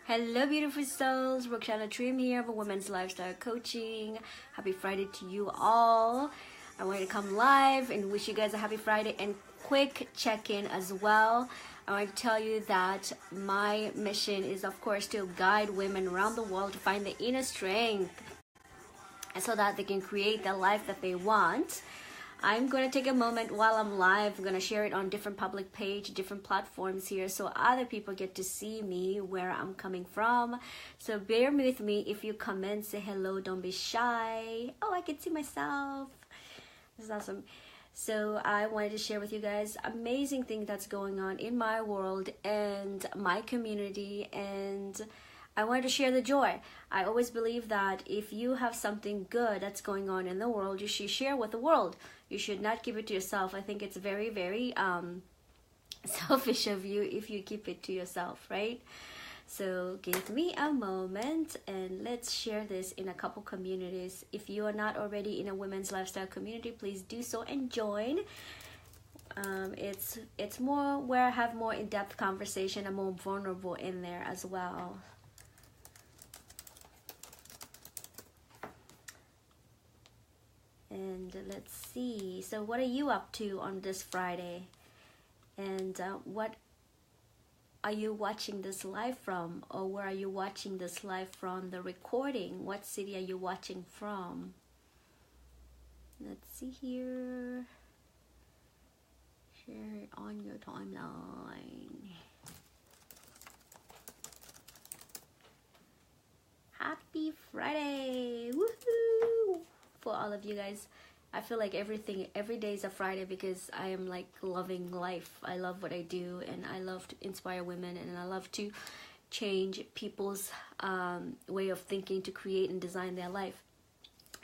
Hello, beautiful souls. Roxana Trim here for Women's Lifestyle Coaching. Happy Friday to you all. I wanted to come live and wish you guys a happy Friday and quick check-in as well. I want to tell you that my mission is, of course, to guide women around the world to find the inner strength so that they can create the life that they want. I'm going to take a moment while I'm live. I'm going to share it on different public page, different platforms here, so other people get to see me, where I'm coming from. So bear with me. If you comment, say hello, don't be shy. Oh, I can see myself. This is awesome. So I wanted to share with you guys amazing thing that's going on in my world and my community, and I wanted to share the joy. I always believe that if you have something good that's going on in the world, you should share with the world. You should not keep it to yourself. I think it's very, very selfish of you if you keep it to yourself, right? So give me a moment and let's share this in a couple communities. If you are not already in a women's lifestyle community, please do so and join. It's more where I have more in-depth conversation. I'm more vulnerable in there as well. And let's see. So what are you up to on this Friday? And what are you watching this live from? Or where are you watching this live from? The recording. What city are you watching from? Let's see here. Share it on your timeline. Happy Friday! Woohoo! For all of you guys. I feel like every day is a Friday because I am like loving life. I love what I do, and I love to inspire women, and I love to change people's way of thinking to create and design their life.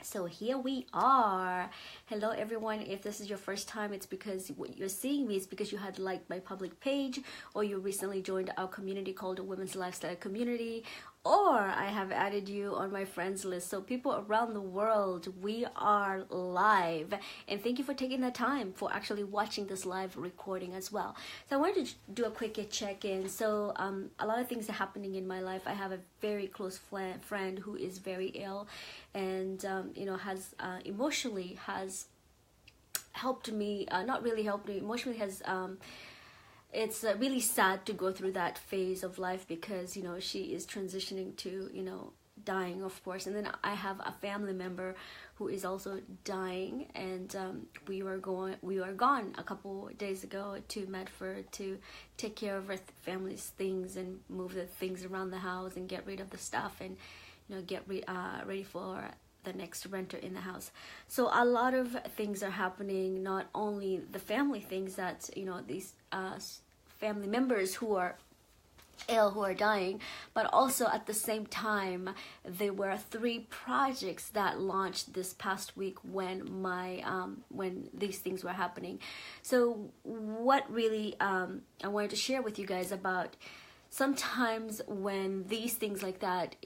So here we are. Hello everyone. If this is your first time, it's because what you're seeing me is because you had liked my public page, or you recently joined our community called the Women's Lifestyle Community, or I have added you on my friends list. So people around the world, we are live, and thank you for taking the time for actually watching this live recording as well. So I wanted to do a quick check-in. So a lot of things are happening in my life. I have a very close friend who is very ill, and has emotionally has helped me, not really helped me, emotionally has it's really sad to go through that phase of life because she is transitioning to dying, of course. And then I have a family member who is also dying, and we were gone a couple days ago to Medford to take care of our family's things and move the things around the house and get rid of the stuff and get ready for the next renter in the house. So a lot of things are happening, not only the family things that these family members who are ill, who are dying, but also at the same time there were 3 projects that launched this past week when when these things were happening. So what really I wanted to share with you guys about, sometimes when these things like that,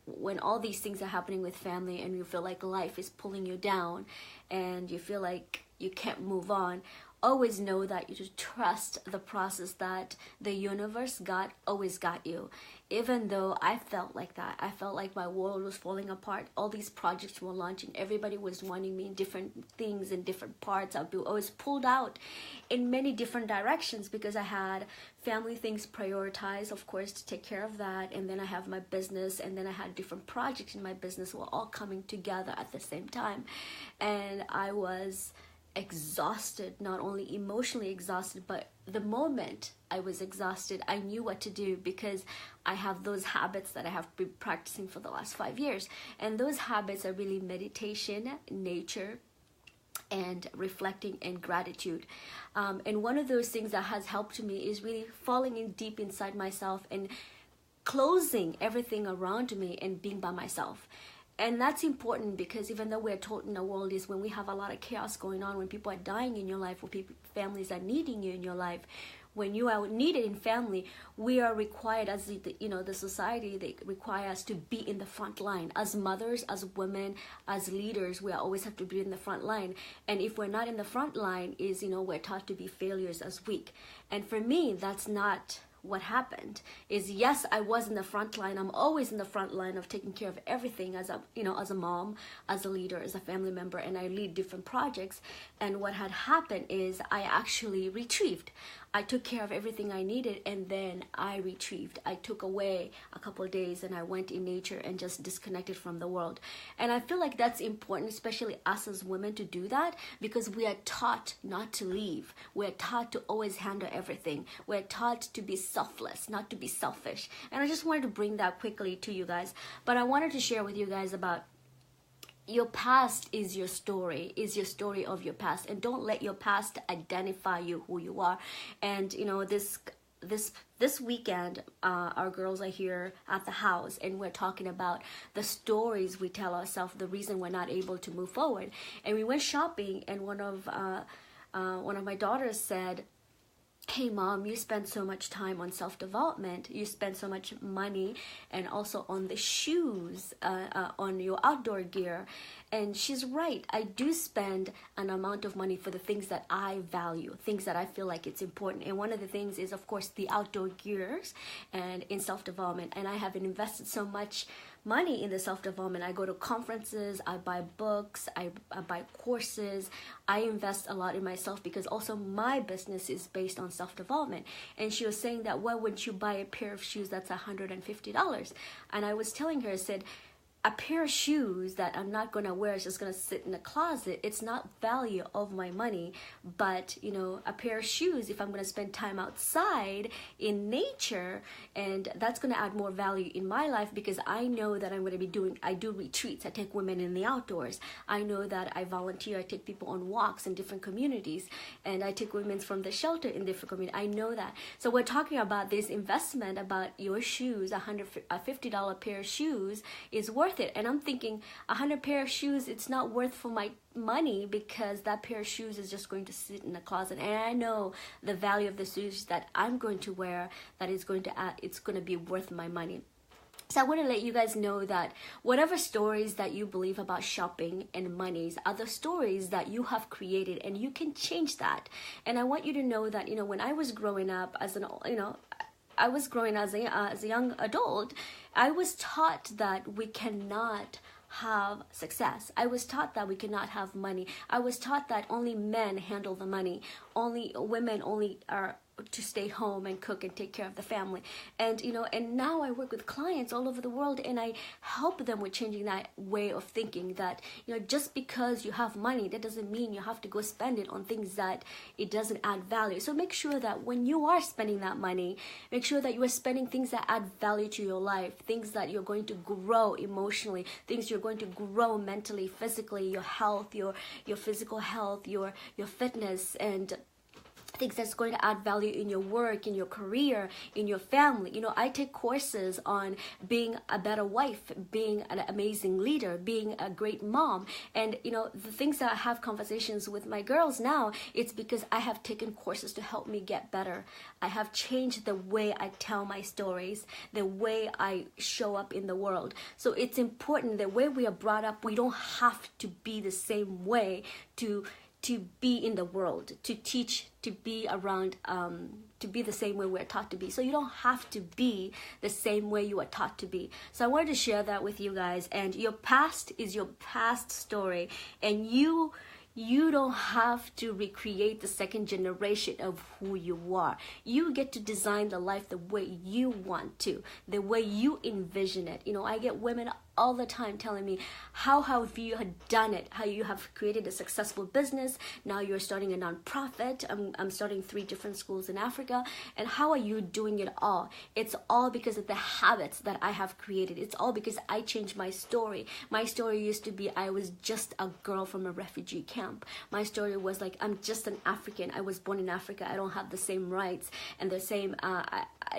when all these things are happening with family and you feel like life is pulling you down and you feel like you can't move on, always know that you should trust the process, that the universe, God, always got you. Even though I felt like that, I felt like my world was falling apart. All these projects were launching. Everybody was wanting me in different things in different parts. I was pulled out in many different directions because I had family things prioritized, of course, to take care of that. And then I have my business, and then I had different projects in my business were all coming together at the same time. And I was exhausted, not only emotionally exhausted, but the moment I was exhausted, I knew what to do because I have those habits that I have been practicing for the last 5 years. And those habits are really meditation, nature, and reflecting and gratitude. And one of those things that has helped me is really falling in deep inside myself and closing everything around me and being by myself. And that's important because even though we're told in the world is when we have a lot of chaos going on, when people are dying in your life, when families are needing you in your life, when you are needed in family, we are required as the society, they require us to be in the front line. As mothers, as women, as leaders, we always have to be in the front line. And if we're not in the front line, we're taught to be failures, as weak. And for me, that's not what happened is, yes, I was in the front line. I'm always in the front line of taking care of everything as a, as a mom, as a leader, as a family member, and I lead different projects. And what had happened is I actually retrieved. I took care of everything I needed, and then I retrieved. I took away a couple of days and I went in nature and just disconnected from the world. And I feel like that's important, especially us as women, to do that, because we are taught not to leave. We're taught to always handle everything. We're taught to be selfless, not to be selfish. And I just wanted to bring that quickly to you guys. But I wanted to share with you guys about your past is your story of your past, and don't let your past identify you, who you are. And this weekend, our girls are here at the house, and we're talking about the stories we tell ourselves, the reason we're not able to move forward. And we went shopping, and one of my daughters said, "Hey mom, you spend so much time on self-development, you spend so much money and also on the shoes, on your outdoor gear." And she's right. I do spend an amount of money for the things that I value, things that I feel like it's important. And one of the things is, of course, the outdoor gears and in self-development. And I have invested so much money in the self-development. I go to conferences, I buy books, I buy courses. I invest a lot in myself because also my business is based on self-development. And she was saying that, why wouldn't you buy a pair of shoes that's $150? And I was telling her, I said, a pair of shoes that I'm not going to wear is just going to sit in the closet. It's not value of my money. But, a pair of shoes, if I'm going to spend time outside in nature, and that's going to add more value in my life, because I know that I'm going to be I do retreats. I take women in the outdoors. I know that I volunteer. I take people on walks in different communities, and I take women from the shelter in different communities. I know that. So we're talking about this investment, about your shoes. A $50 pair of shoes is worth it. And I'm thinking, 100 pair of shoes, it's not worth for my money, because that pair of shoes is just going to sit in the closet. And I know the value of the shoes that I'm going to wear, that is going to it's going to be worth my money. So I want to let you guys know that whatever stories that you believe about shopping and monies are the stories that you have created, and you can change that. And I want you to know that, when I was growing up as I was growing as a young adult, I was taught that we cannot have success. I was taught that we cannot have money. I was taught that only men handle the money. Women only are to stay home and cook and take care of the family. And and now I work with clients all over the world, and I help them with changing that way of thinking, that just because you have money, that doesn't mean you have to go spend it on things that it doesn't add value. So make sure that when you are spending that money, make sure that you are spending things that add value to your life, things that you're going to grow emotionally, things you're going to grow mentally, physically, your health, your physical health, your fitness, and things that's going to add value in your work, in your career, in your family. I take courses on being a better wife, being an amazing leader, being a great mom. And, the things that I have conversations with my girls now, it's because I have taken courses to help me get better. I have changed the way I tell my stories, the way I show up in the world. So it's important, the way we are brought up, we don't have to be the same way to be in the world, to teach, to be around, to be the same way we're taught to be. So you don't have to be the same way you are taught to be. So I wanted to share that with you guys. And your past is your past story, and you don't have to recreate the second generation of who you are. You get to design the life the way you want to, the way you envision it. I get women all the time telling me, how have you done it? How you have created a successful business. Now you're starting a nonprofit. I'm starting 3 different schools in Africa. And how are you doing it all? It's all because of the habits that I have created. It's all because I changed my story. My story used to be, I was just a girl from a refugee camp. My story was like, I'm just an African. I was born in Africa. I don't have the same rights and the same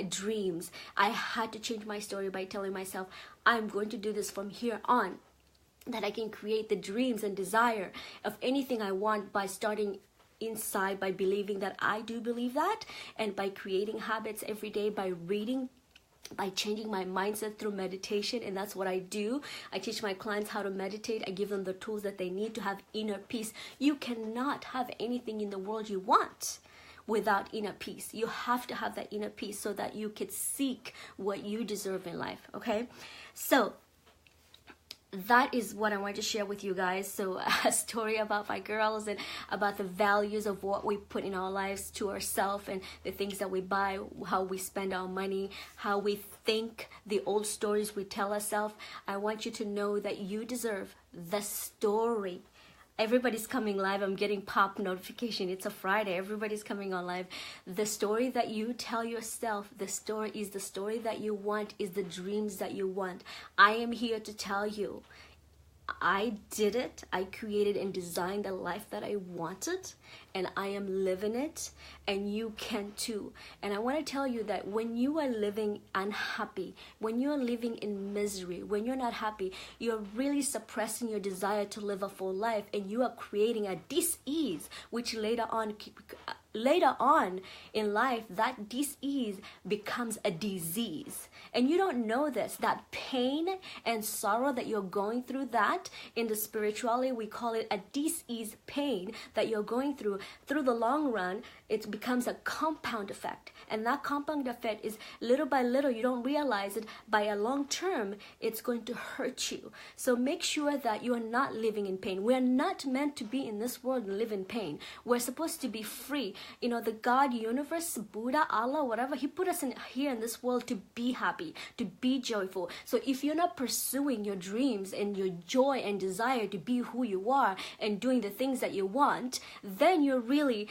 dreams. I had to change my story by telling myself, I'm going to do this from here on, that I can create the dreams and desire of anything I want by starting inside, by believing that I do believe that, and by creating habits every day, by reading, by changing my mindset through meditation. And that's what I do. I teach my clients how to meditate. I give them the tools that they need to have inner peace. You cannot have anything in the world you want without inner peace. You have to have that inner peace so that you can seek what you deserve in life, okay? So that is what I wanted to share with you guys. So a story about my girls and about the values of what we put in our lives to ourselves, and the things that we buy, how we spend our money, how we think, the old stories we tell ourselves. I want you to know that you deserve the story. Everybody's coming live. I'm getting pop notification. It's a Friday. Everybody's coming on live. The story that you tell yourself, the story is the story that you want, is the dreams that you want. I am here to tell you, I did it. I created and designed the life that I wanted, and I am living it, and you can too. And I want to tell you that when you are living unhappy, when you are living in misery, when you're not happy, you're really suppressing your desire to live a full life, and you are creating a dis-ease, which later on in life, that dis-ease becomes a disease. And you don't know this, that pain and sorrow that you're going through, that in the spirituality we call it a dis-ease pain that you're going through the long run, it becomes a compound effect. And that compound effect is little by little, you don't realize it, by a long term, it's going to hurt you. So make sure that you are not living in pain. We're not meant to be in this world and live in pain. We're supposed to be free. You know, the God, universe, Buddha, Allah, whatever, He put us here in this world to be happy, to be joyful. So if you're not pursuing your dreams and your joy and desire to be who you are and doing the things that you want, then you're really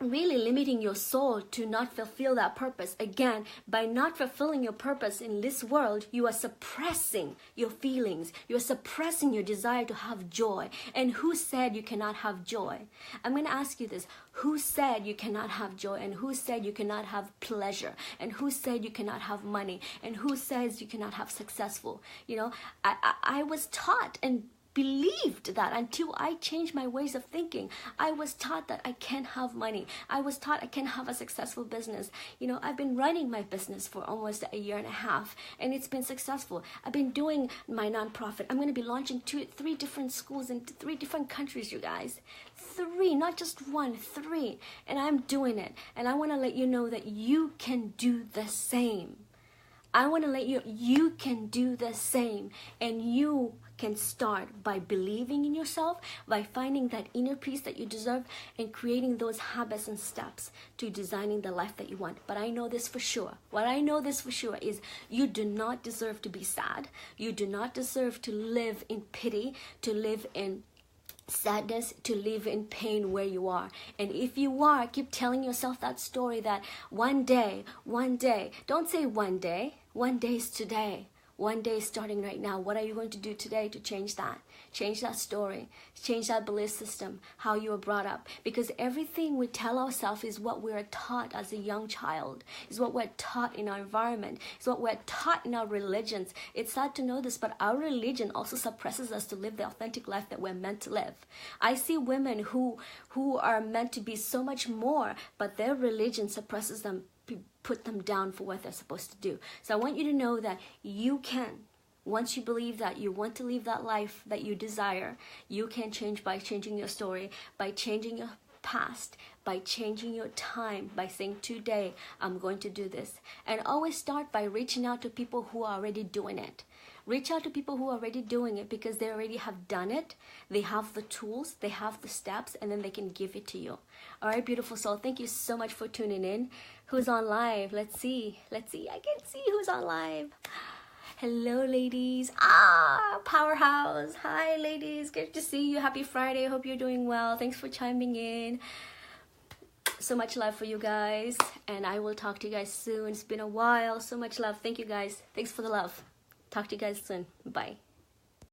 limiting your soul to not fulfill that purpose. Again, by not fulfilling your purpose in this world, you are suppressing your feelings. You're suppressing your desire to have joy. And who said you cannot have joy? I'm going to ask you this. Who said you cannot have joy? And who said you cannot have pleasure? And who said you cannot have money? And who says you cannot have successful? You know, I was taught and believed that until I changed my ways of thinking. I was taught that I can't have money. I was taught I can't have a successful business. You know, I've been running my business for almost a year and a half, and it's been successful. I've been doing my nonprofit. I'm going to be launching 3 different schools in 3 different countries, you guys. 3, not just 1, 3. And I'm doing it. And I want to let you know that you can do the same. I want to let you can do the same, and you can start by believing in yourself, by finding that inner peace that you deserve, and creating those habits and steps to designing the life that you want. But I know this for sure. What I know this for sure is you do not deserve to be sad. You do not deserve to live in pity, to live in sadness, to live in pain where you are. And if you are, keep telling yourself that story that one day, don't say one day is today. One day is starting right now. What are you going to do today to change that? Change that story. Change that belief system, how you were brought up. Because everything we tell ourselves is what we're taught as a young child. Is what we're taught in our environment. Is what we're taught in our religions. It's sad to know this, but our religion also suppresses us to live the authentic life that we're meant to live. I see women who are meant to be so much more, but their religion suppresses them, put them down for what they're supposed to do. So I want you to know that you can. Once you believe that you want to live that life that you desire, you can change by changing your story, by changing your past, by changing your time, by saying today I'm going to do this. And always start by reaching out to people who are already doing it. Reach out to people who are already doing it, because they already have done it. They have the tools, they have the steps, and then they can give it to you. All right, beautiful soul, thank you so much for tuning in. Who's on live? Let's see. I can see who's on live. Hello, ladies. Powerhouse. Hi, ladies. Good to see you. Happy Friday. Hope you're doing well. Thanks for chiming in. So much love for you guys, and I will talk to you guys soon. It's been a while. So much love. Thank you, guys. Thanks for the love. Talk to you guys soon. Bye.